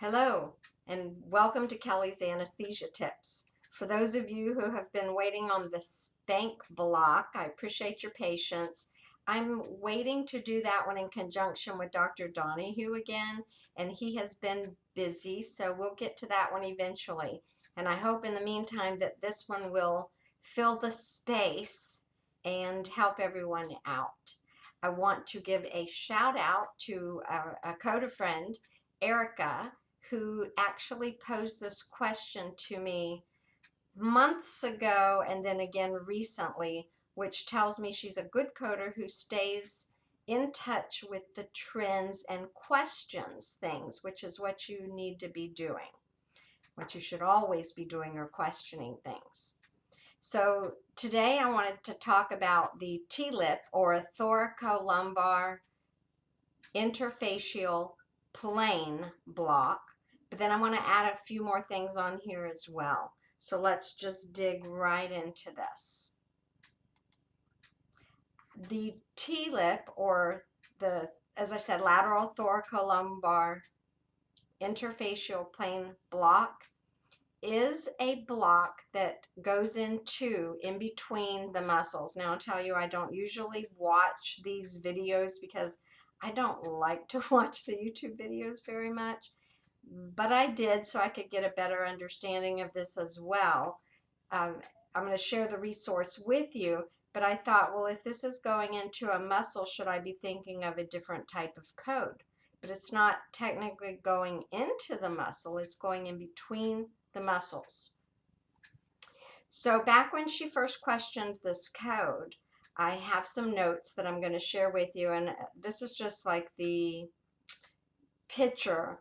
Hello, and welcome to Kelly's Anesthesia Tips. For those of you who have been waiting on the spank block, I appreciate your patience. I'm waiting to do that one in conjunction with Dr. Donahue again, and he has been busy, so we'll get to that one eventually. And I hope in the meantime that this one will fill the space and help everyone out. I want to give a shout out to a CODA friend, Erica, who actually posed this question to me months ago and then again recently, which tells me she's a good coder who stays in touch with the trends and questions things, which is what you need to be doing, what you should always be doing, or questioning things. So today I wanted to talk about the TLIP, or a thoracolumbar interfacial plane block, but then I want to add a few more things on here as well. So let's just dig right into this. The TLIP, or as I said, lateral thoracolumbar interfacial plane block, is a block that goes in between the muscles. Now I'll tell you, I don't usually watch these videos because I don't like to watch the YouTube videos very much, but I did so I could get a better understanding of this as well. I'm going to share the resource with you, but I thought, well, if this is going into a muscle, should I be thinking of a different type of code? But it's not technically going into the muscle, it's going in between the muscles. So back when she first questioned this code, I have some notes that I'm going to share with you, and this is just like the picture.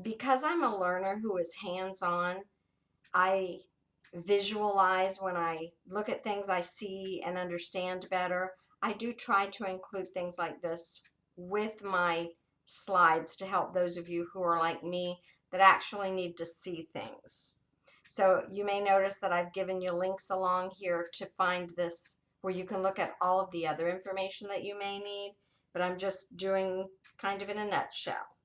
Because I'm a learner who is hands-on, I visualize when I look at things, I see and understand better. I do try to include things like this with my slides to help those of you who are like me that actually need to see things. So you may notice that I've given you links along here to find this, where you can look at all of the other information that you may need, but I'm just doing kind of in a nutshell.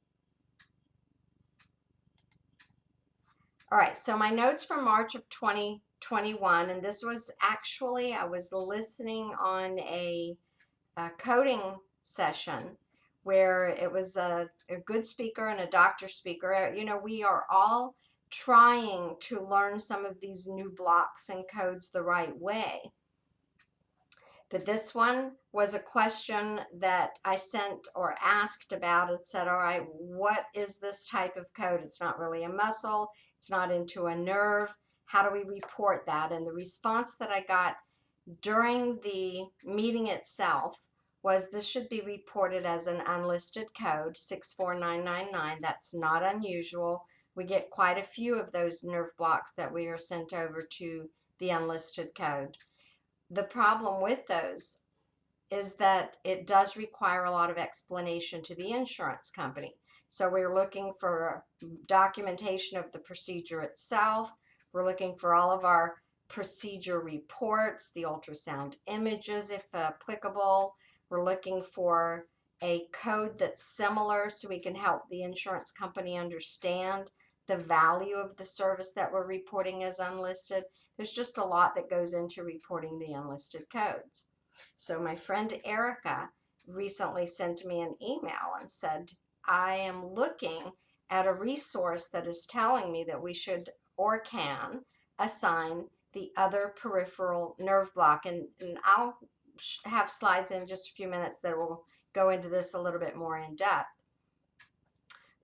All right, so my notes from March of 2021, and this was actually, I was listening on a coding session where it was a good speaker and a doctor speaker. You know, we are all trying to learn some of these new blocks and codes the right way. But this one was a question that I sent or asked about. It said, all right, what is this type of code? It's not really a muscle. It's not into a nerve. How do we report that? And the response that I got during the meeting itself was this should be reported as an unlisted code, 64999. That's not unusual. We get quite a few of those nerve blocks that we are sent over to the unlisted code. The problem with those is that it does require a lot of explanation to the insurance company. So we're looking for documentation of the procedure itself. We're looking for all of our procedure reports, the ultrasound images if applicable. We're looking for a code that's similar so we can help the insurance company understand the value of the service that we're reporting as unlisted. There's just a lot that goes into reporting the unlisted codes. So my friend Erica recently sent me an email and said, I am looking at a resource that is telling me that we should or can assign the other peripheral nerve block. And I'll have slides in just a few minutes that will go into this a little bit more in depth.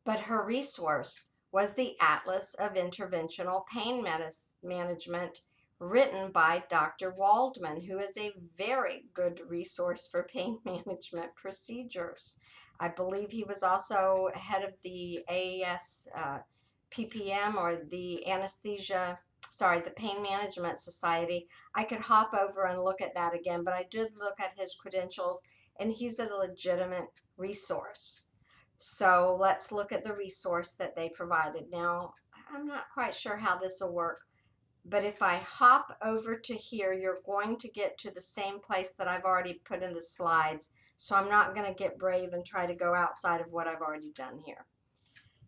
But her resource was the Atlas of Interventional Pain Management, written by Dr. Waldman, who is a very good resource for pain management procedures. I believe he was also head of the AAS PPM, or the the Pain Management Society. I could hop over and look at that again, but I did look at his credentials, and he's a legitimate resource. So let's look at the resource that they provided. Now, I'm not quite sure how this will work, but if I hop over to here, you're going to get to the same place that I've already put in the slides. So I'm not going to get brave and try to go outside of what I've already done here.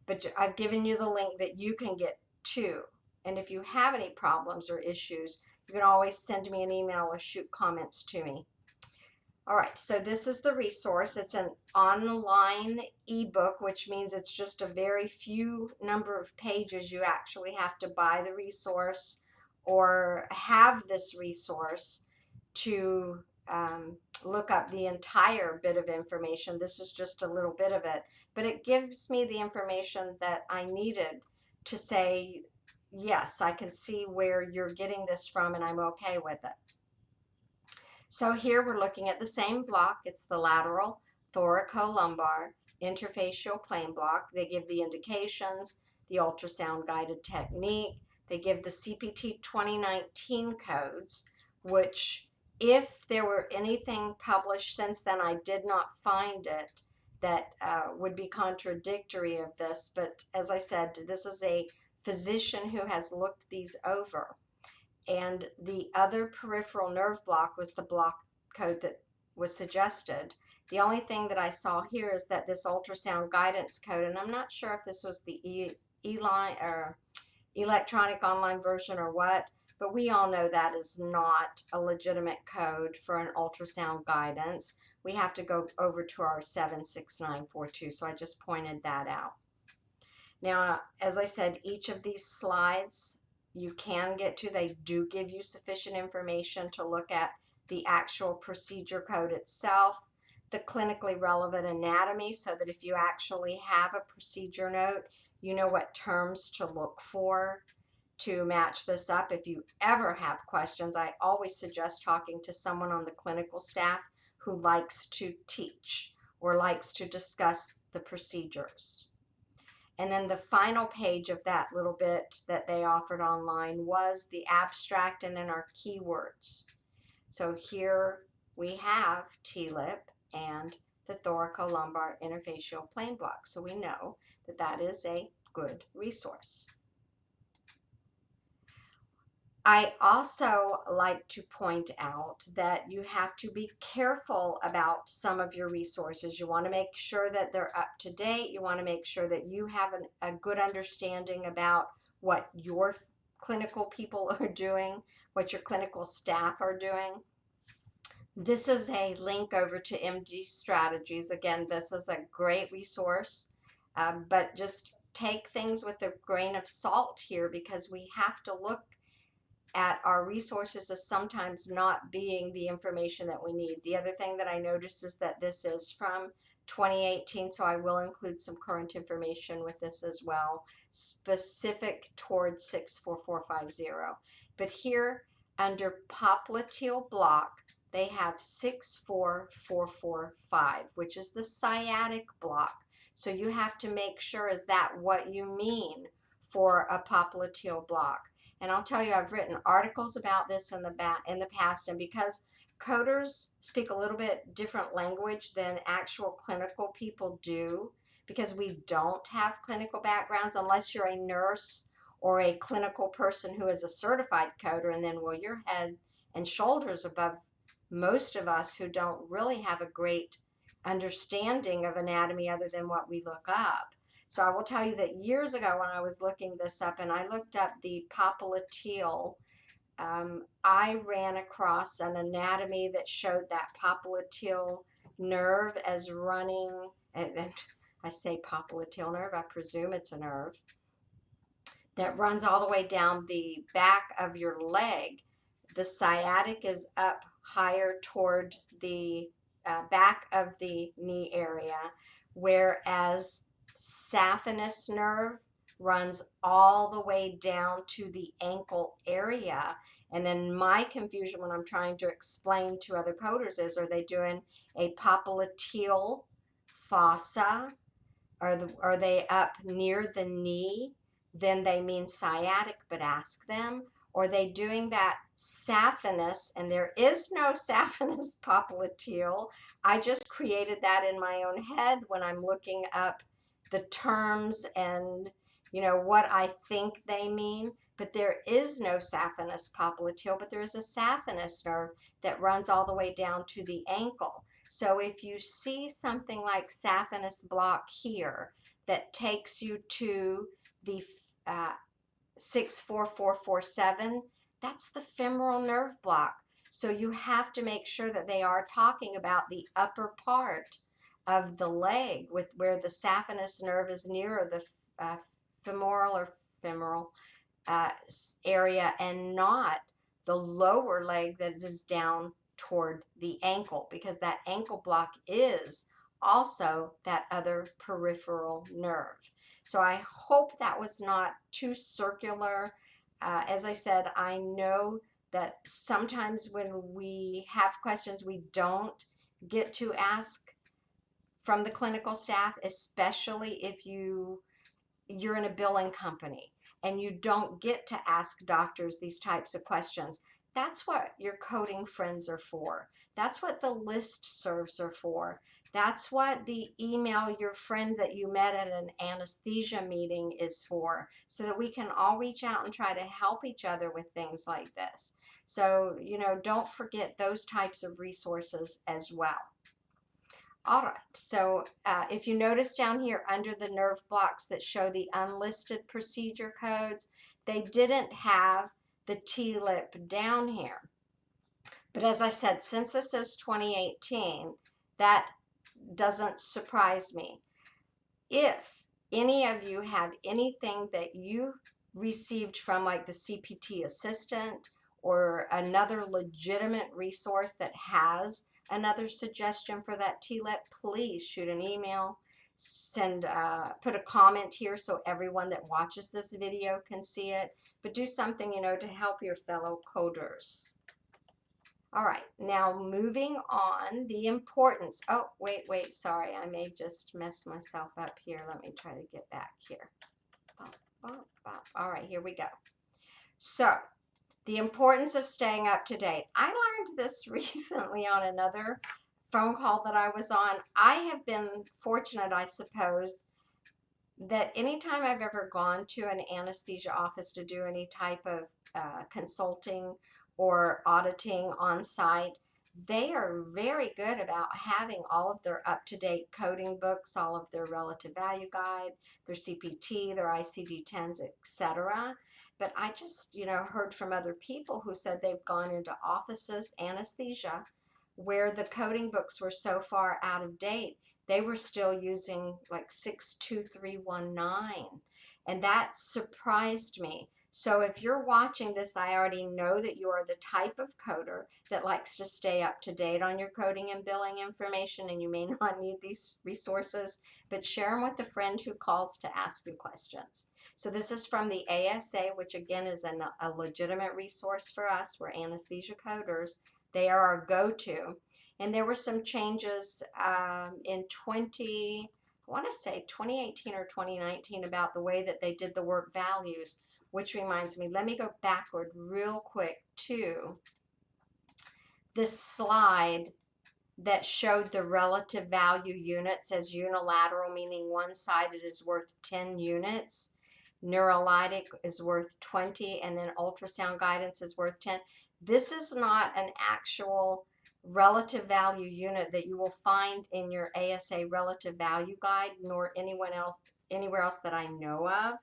but I've given you the link that you can get to. And if you have any problems or issues, you can always send me an email or shoot comments to me. All right, so this is the resource. It's an online ebook, which means it's just a very few number of pages. You actually have to buy the resource or have this resource to look up the entire bit of information. This is just a little bit of it, but it gives me the information that I needed to say, yes, I can see where you're getting this from and I'm okay with it. So here we're looking at the same block. It's the lateral thoracolumbar interfacial plane block. They give the indications, the ultrasound guided technique. They give the CPT 2019 codes, which if there were anything published since then, I did not find it that would be contradictory of this. But as I said, this is a physician who has looked these over. And the other peripheral nerve block was the block code that was suggested. The only thing that I saw here is that this ultrasound guidance code, and I'm not sure if this was the e-line or electronic online version or what, but we all know that is not a legitimate code for an ultrasound guidance. We have to go over to our 76942, so I just pointed that out. Now, as I said, each of these slides you can get to. They do give you sufficient information to look at the actual procedure code itself, the clinically relevant anatomy, so that if you actually have a procedure note, you know what terms to look for to match this up. If you ever have questions, I always suggest talking to someone on the clinical staff who likes to teach or likes to discuss the procedures. And then the final page of that little bit that they offered online was the abstract and then our keywords. So here we have TLIP and the thoracolumbar interfacial plane block. So we know that that is a good resource. I also like to point out that you have to be careful about some of your resources. You want to make sure that they're up to date. You want to make sure that you have a good understanding about what your clinical people are doing, what your clinical staff are doing. This is a link over to MD Strategies. Again, this is a great resource, but just take things with a grain of salt here because we have to look at our resources as sometimes not being the information that we need. The other thing that I noticed is that this is from 2018, so I will include some current information with this as well, specific towards 64450. But here under popliteal block, they have 64445, which is the sciatic block. So you have to make sure, is that what you mean for a popliteal block? And I'll tell you, I've written articles about this in the past, and because coders speak a little bit different language than actual clinical people do, because we don't have clinical backgrounds unless you're a nurse or a clinical person who is a certified coder, and then, well, you're head and shoulders above most of us who don't really have a great understanding of anatomy other than what we look up. So I will tell you that years ago when I was looking this up and I looked up the popliteal, I ran across an anatomy that showed that popliteal nerve as running, and I say popliteal nerve, I presume it's a nerve, that runs all the way down the back of your leg. The sciatic is up higher toward the back of the knee area, whereas saphenous nerve runs all the way down to the ankle area. And then my confusion when I'm trying to explain to other coders is, are they doing a popliteal fossa? Are they up near the knee? Then they mean sciatic, but ask them. Or are they doing that saphenous, and there is no saphenous popliteal. I just created that in my own head when I'm looking up the terms and what I think they mean, but there is no saphenous popliteal, but there is a saphenous nerve that runs all the way down to the ankle. So if you see something like saphenous block here that takes you to the 64447, that's the femoral nerve block. So you have to make sure that they are talking about the upper part of the leg, with where the saphenous nerve is nearer the femoral area, and not the lower leg that is down toward the ankle, because that ankle block is also that other peripheral nerve. So I hope that was not too circular. As I said, I know that sometimes when we have questions we don't get to ask from the clinical staff, especially if you're in a billing company and you don't get to ask doctors these types of questions. That's what your coding friends are for. That's what the listservs are for. That's what the email your friend that you met at an anesthesia meeting is for, so that we can all reach out and try to help each other with things like this. So, don't forget those types of resources as well. All right, so if you notice down here under the nerve blocks that show the unlisted procedure codes, they didn't have the TLIP down here. But as I said, since this is 2018, that doesn't surprise me. If any of you have anything that you received from like the CPT assistant or another legitimate resource that has another suggestion for that TLIP, please shoot an email, put a comment here so everyone that watches this video can see it, but do something, to help your fellow coders. All right, now moving on, the importance. Oh, wait, sorry, I may just mess myself up here. Let me try to get back here. Bop, bop, bop. All right, here we go. So, the importance of staying up to date. I learned this recently on another phone call that I was on. I have been fortunate, I suppose, that anytime I've ever gone to an anesthesia office to do any type of consulting or auditing on site, they are very good about having all of their up-to-date coding books, all of their relative value guide, their CPT, their ICD-10s, etc. But I just, heard from other people who said they've gone into offices, anesthesia, where the coding books were so far out of date, they were still using like 62319. And that surprised me. So if you're watching this, I already know that you are the type of coder that likes to stay up to date on your coding and billing information, and you may not need these resources, but share them with a friend who calls to ask you questions. So this is from the ASA, which again is a legitimate resource for us. We're anesthesia coders. They are our go-to. And there were some changes in 2018 or 2019 about the way that they did the work values, which reminds me, let me go backward real quick to this slide that showed the relative value units as unilateral, meaning one-sided is worth 10 units, neurolytic is worth 20, and then ultrasound guidance is worth 10. This is not an actual relative value unit that you will find in your ASA relative value guide, nor anywhere else that I know of.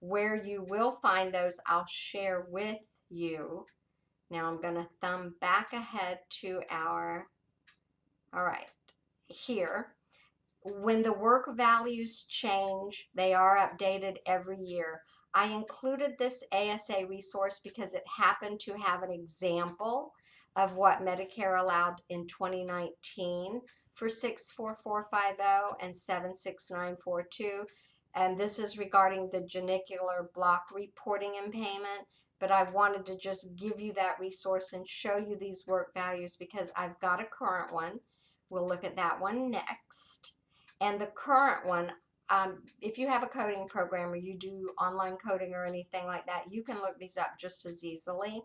Where you will find those, I'll share with you. Now I'm going to thumb back ahead to all right, here. When the work values change, they are updated every year. I included this ASA resource because it happened to have an example of what Medicare allowed in 2019 for 64450 and 76942. And this is regarding the genicular block reporting impairment. But I wanted to just give you that resource and show you these work values because I've got a current one. We'll look at that one next. And the current one, if you have a coding program or you do online coding or anything like that, you can look these up just as easily.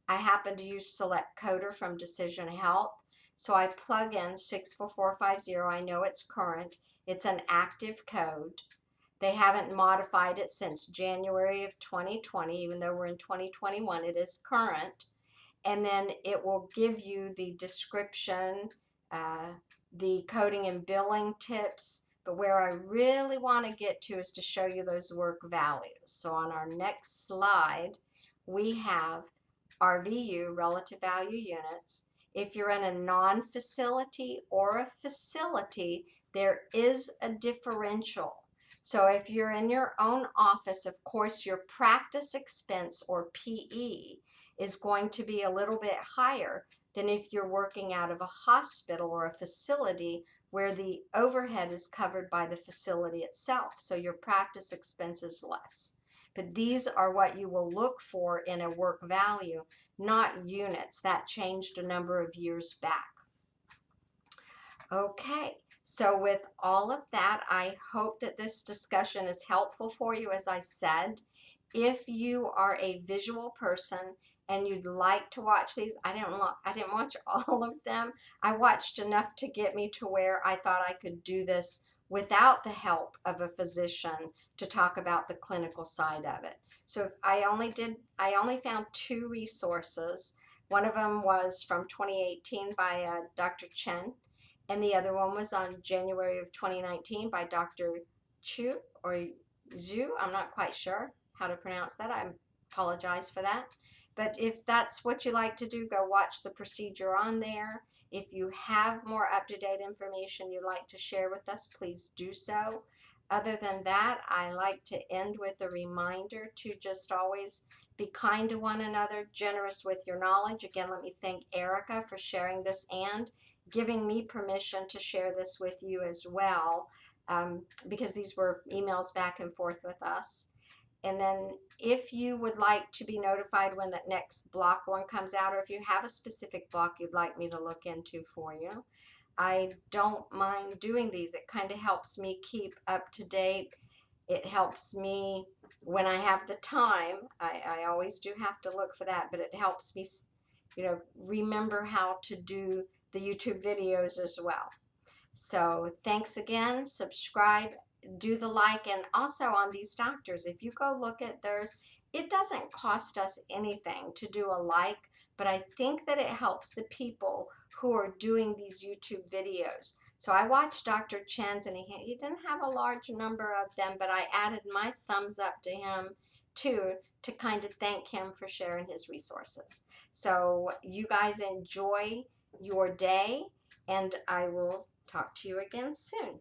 I happen to use Select Coder from Decision Health. So I plug in 64450. I know it's current. It's an active code. They haven't modified it since January of 2020, even though we're in 2021, it is current. And then it will give you the description, the coding and billing tips. But where I really want to get to is to show you those work values. So on our next slide, we have RVU, relative value units. If you're in a non-facility or a facility, there is a differential. So if you're in your own office, of course, your practice expense, or PE, is going to be a little bit higher than if you're working out of a hospital or a facility where the overhead is covered by the facility itself. So your practice expense is less. But these are what you will look for in a work value, not units. That changed a number of years back. Okay, so with all of that, I hope that this discussion is helpful for you. As I said, if you are a visual person and you'd like to watch these, I didn't watch all of them. I watched enough to get me to where I thought I could do this without the help of a physician to talk about the clinical side of it. So if I only found 2 resources. One of them was from 2018 by Dr. Chen, and the other one was on January of 2019 by Dr. Chu or Zhu. I'm not quite sure how to pronounce that. I apologize for that. But if that's what you like to do, go watch the procedure on there. If you have more up-to-date information you'd like to share with us, please do so. Other than that, I like to end with a reminder to just always be kind to one another, generous with your knowledge. Again, let me thank Erica for sharing this and giving me permission to share this with you as well, because these were emails back and forth with us. And then if you would like to be notified when that next block one comes out, or if you have a specific block you'd like me to look into for you, I don't mind doing these. It kind of helps me keep up to date. It helps me when I have the time. I always do have to look for that, but it helps me, remember how to do the YouTube videos as well. So thanks again. Subscribe, do the like, and also on these doctors, if you go look at theirs, it doesn't cost us anything to do a like, but I think that it helps the people who are doing these YouTube videos. So I watched Dr. Chen's, and he didn't have a large number of them, but I added my thumbs up to him too, to kind of thank him for sharing his resources. So you guys enjoy your day, and I will talk to you again soon.